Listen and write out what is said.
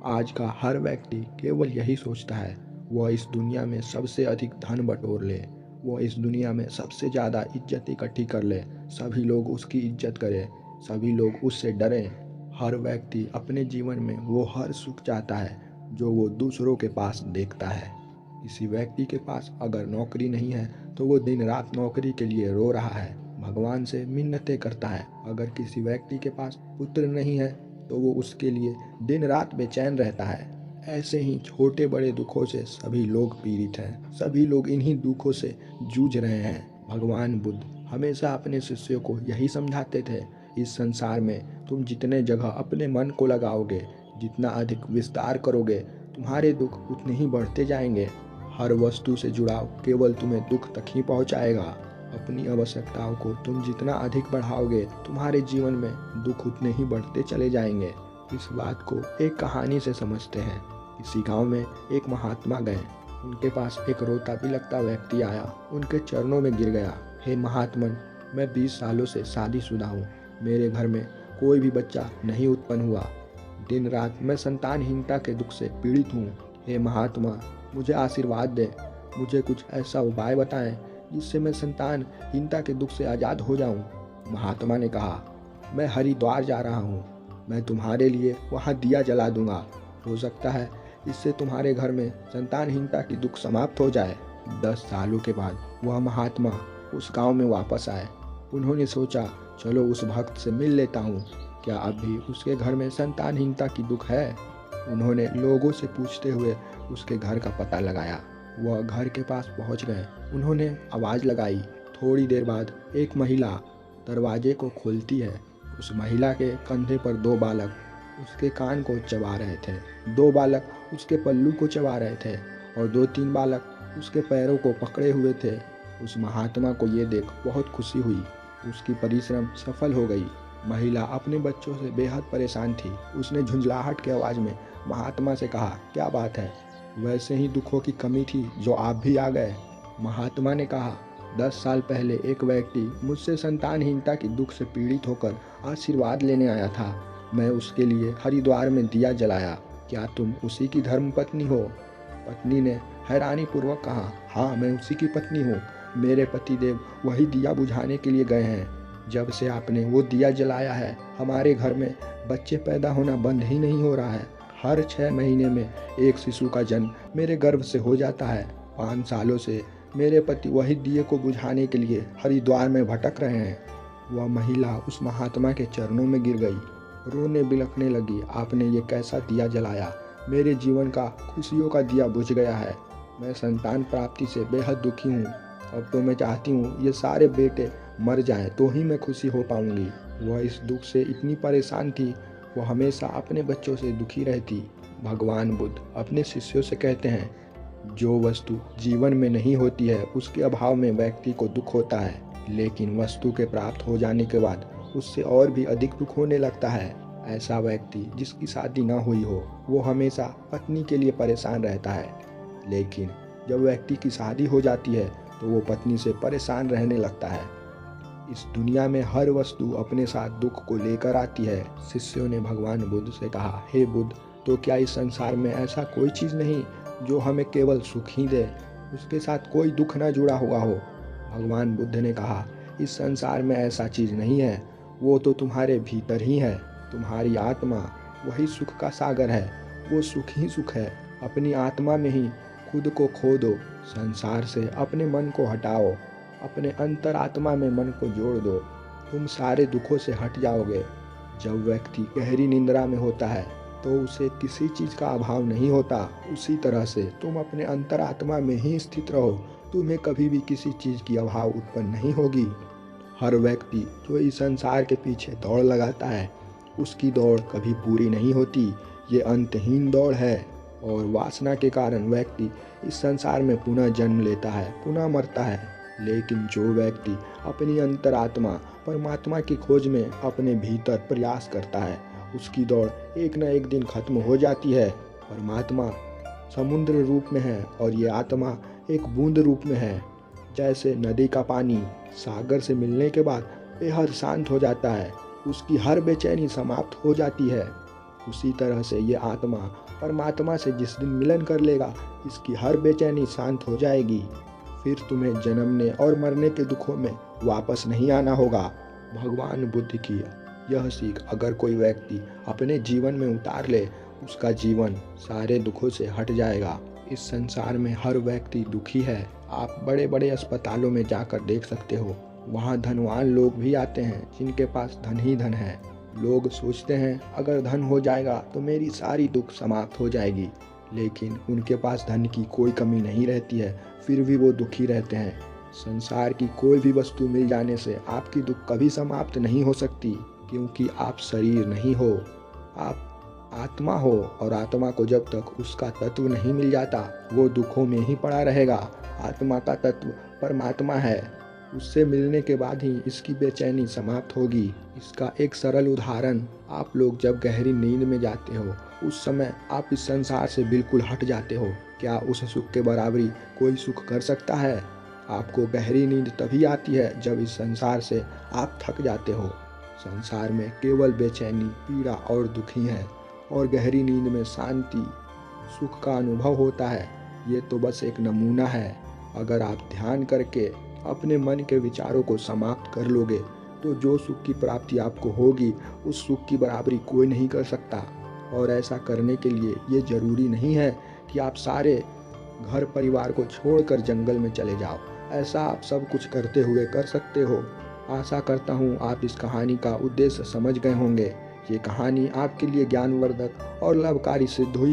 आज का हर व्यक्ति केवल यही सोचता है, वह इस दुनिया में सबसे अधिक धन बटोर ले, वह इस दुनिया में सबसे ज़्यादा इज्जत इकट्ठी कर ले, सभी लोग उसकी इज्जत करें, सभी लोग उससे डरें। हर व्यक्ति अपने जीवन में वो हर सुख चाहता है जो वो दूसरों के पास देखता है। किसी व्यक्ति के पास अगर नौकरी नहीं है तो वो दिन रात नौकरी के लिए रो रहा है, भगवान से मिन्नतें करता है। अगर किसी व्यक्ति के पास पुत्र नहीं है तो वो उसके लिए दिन रात बेचैन रहता है। ऐसे ही छोटे बड़े दुखों से सभी लोग पीड़ित हैं, सभी लोग इन्हीं दुखों से जूझ रहे हैं। भगवान बुद्ध हमेशा अपने शिष्यों को यही समझाते थे, इस संसार में तुम जितने जगह अपने मन को लगाओगे, जितना अधिक विस्तार करोगे, तुम्हारे दुख उतने ही बढ़ते जाएंगे। हर वस्तु से जुड़ाव केवल तुम्हें दुख तक ही पहुंचाएगा। अपनी आवश्यकताओं को तुम जितना अधिक बढ़ाओगे, तुम्हारे जीवन में दुख उतने ही बढ़ते चले जाएंगे। इस बात को एक कहानी से समझते हैं। किसी गांव में एक महात्मा गए। उनके पास एक रोता बिलखता व्यक्ति आया, उनके चरणों में गिर गया। हे महात्मन, मैं 20 सालों से शादीशुदा हूँ, मेरे घर में कोई भी बच्चा नहीं उत्पन्न हुआ। दिन रात मैं संतानहीनता के दुख से पीड़ित हूँ। हे महात्मा, मुझे आशीर्वाद दें, मुझे कुछ ऐसा उपाय बताएं जिससे मैं संतानहीनता के दुख से आज़ाद हो जाऊं। महात्मा ने कहा, मैं हरिद्वार जा रहा हूं, मैं तुम्हारे लिए वहां दिया जला दूंगा, हो सकता है इससे तुम्हारे घर में संतानहीनता की दुख समाप्त हो जाए। 10 सालों के बाद वह महात्मा उस गांव में वापस आए। उन्होंने सोचा, चलो उस भक्त से मिल लेता हूँ, क्या अब भी उसके घर में संतानहीनता की दुख है। उन्होंने लोगों से पूछते हुए उसके घर का पता लगाया। वह घर के पास पहुंच गए। उन्होंने आवाज़ लगाई। थोड़ी देर बाद एक महिला दरवाजे को खोलती है। उस महिला के कंधे पर 2 बालक उसके कान को चबा रहे थे, 2 बालक उसके पल्लू को चबा रहे थे और 2-3 बालक उसके पैरों को पकड़े हुए थे। उस महात्मा को ये देख बहुत खुशी हुई, उसकी परिश्रम सफल हो गई। महिला अपने बच्चों से बेहद परेशान थी। उसने झुंझलाहट की आवाज़ में महात्मा से कहा, क्या बात है? वैसे ही दुखों की कमी थी जो आप भी आ गए। महात्मा ने कहा, 10 साल पहले एक व्यक्ति मुझसे संतानहीनता की दुख से पीड़ित होकर आशीर्वाद लेने आया था। मैं उसके लिए हरिद्वार में दिया जलाया। क्या तुम उसी की धर्मपत्नी हो? पत्नी ने हैरानी पूर्वक कहा, हाँ, मैं उसी की पत्नी हूँ। मेरे पतिदेव वही दिया बुझाने के लिए गए हैं। जब से आपने वो दिया जलाया है, हमारे घर में बच्चे पैदा होना बंद ही नहीं हो रहा है। हर 6 महीने में एक शिशु का जन्म मेरे गर्भ से हो जाता है। 5 सालों से मेरे पति वही दिए को बुझाने के लिए हरिद्वार में भटक रहे हैं। वह महिला उस महात्मा के चरणों में गिर गई, रोने बिलखने लगी। आपने ये कैसा दिया जलाया? मेरे जीवन का खुशियों का दिया बुझ गया है। मैं संतान प्राप्ति से बेहद दुखी हूँ। अब तो मैं चाहती हूँ ये सारे बेटे मर जाएं तो ही मैं खुशी हो पाऊंगी। वह इस दुख से इतनी परेशान थी, वो हमेशा अपने बच्चों से दुखी रहती। भगवान बुद्ध अपने शिष्यों से कहते हैं, जो वस्तु जीवन में नहीं होती है उसके अभाव में व्यक्ति को दुख होता है, लेकिन वस्तु के प्राप्त हो जाने के बाद उससे और भी अधिक दुख होने लगता है। ऐसा व्यक्ति जिसकी शादी ना हुई हो वो हमेशा पत्नी के लिए परेशान रहता है, लेकिन जब व्यक्ति की शादी हो जाती है तो वो पत्नी से परेशान रहने लगता है। इस दुनिया में हर वस्तु अपने साथ दुख को लेकर आती है। शिष्यों ने भगवान बुद्ध से कहा, हे बुद्ध, तो क्या इस संसार में ऐसा कोई चीज़ नहीं जो हमें केवल सुख ही दे, उसके साथ कोई दुख ना जुड़ा हुआ हो? भगवान बुद्ध ने कहा, इस संसार में ऐसा चीज़ नहीं है, वो तो तुम्हारे भीतर ही है। तुम्हारी आत्मा वही सुख का सागर है, वो सुख ही सुख है। अपनी आत्मा में ही खुद को खो दो, संसार से अपने मन को हटाओ, अपने अंतरात्मा में मन को जोड़ दो, तुम सारे दुखों से हट जाओगे। जब व्यक्ति गहरी निंद्रा में होता है तो उसे किसी चीज़ का अभाव नहीं होता। उसी तरह से तुम अपने अंतरात्मा में ही स्थित रहो, तुम्हें कभी भी किसी चीज़ की अभाव उत्पन्न नहीं होगी। हर व्यक्ति जो इस संसार के पीछे दौड़ लगाता है, उसकी दौड़ कभी पूरी नहीं होती। ये अंतहीन दौड़ है और वासना के कारण व्यक्ति इस संसार में पुनः जन्म लेता है, पुनः मरता है। लेकिन जो व्यक्ति अपनी अंतरात्मा परमात्मा की खोज में अपने भीतर प्रयास करता है, उसकी दौड़ एक न एक दिन खत्म हो जाती है। परमात्मा समुद्र रूप में है और ये आत्मा एक बूंद रूप में है। जैसे नदी का पानी सागर से मिलने के बाद बेहद शांत हो जाता है, उसकी हर बेचैनी समाप्त हो जाती है। उसी तरह से ये आत्मा परमात्मा से जिस दिन मिलन कर लेगा, इसकी हर बेचैनी शांत हो जाएगी। फिर तुम्हें जन्मने और मरने के दुखों में वापस नहीं आना होगा। भगवान बुद्ध की यह सीख अगर कोई व्यक्ति अपने जीवन में उतार ले, उसका जीवन सारे दुखों से हट जाएगा। इस संसार में हर व्यक्ति दुखी है। आप बड़े बड़े अस्पतालों में जाकर देख सकते हो, वहाँ धनवान लोग भी आते हैं जिनके पास धन ही धन है। लोग सोचते हैं अगर धन हो जाएगा तो मेरी सारी दुख समाप्त हो जाएगी, लेकिन उनके पास धन की कोई कमी नहीं रहती है, फिर भी वो दुखी रहते हैं। संसार की कोई भी वस्तु मिल जाने से आपकी दुख कभी समाप्त नहीं हो सकती, क्योंकि आप शरीर नहीं हो, आप आत्मा हो, और आत्मा को जब तक उसका तत्व नहीं मिल जाता वो दुखों में ही पड़ा रहेगा। आत्मा का तत्व परमात्मा है, उससे मिलने के बाद ही इसकी बेचैनी समाप्त होगी। इसका एक सरल उदाहरण, आप लोग जब गहरी नींद में जाते हो उस समय आप इस संसार से बिल्कुल हट जाते हो। क्या उस सुख के बराबरी कोई सुख कर सकता है? आपको गहरी नींद तभी आती है जब इस संसार से आप थक जाते हो। संसार में केवल बेचैनी, पीड़ा और दुख ही है, और गहरी नींद में शांति, सुख का अनुभव होता है। ये तो बस एक नमूना है। अगर आप ध्यान करके अपने मन के विचारों को समाप्त कर लोगे तो जो सुख की प्राप्ति आपको होगी, उस सुख की बराबरी कोई नहीं कर सकता। और ऐसा करने के लिए ये जरूरी नहीं है कि आप सारे घर परिवार को छोड़कर जंगल में चले जाओ। ऐसा आप सब कुछ करते हुए कर सकते हो। आशा करता हूँ आप इस कहानी का उद्देश्य समझ गए होंगे। ये कहानी आपके लिए ज्ञानवर्धक और लाभकारी सिद्ध हुई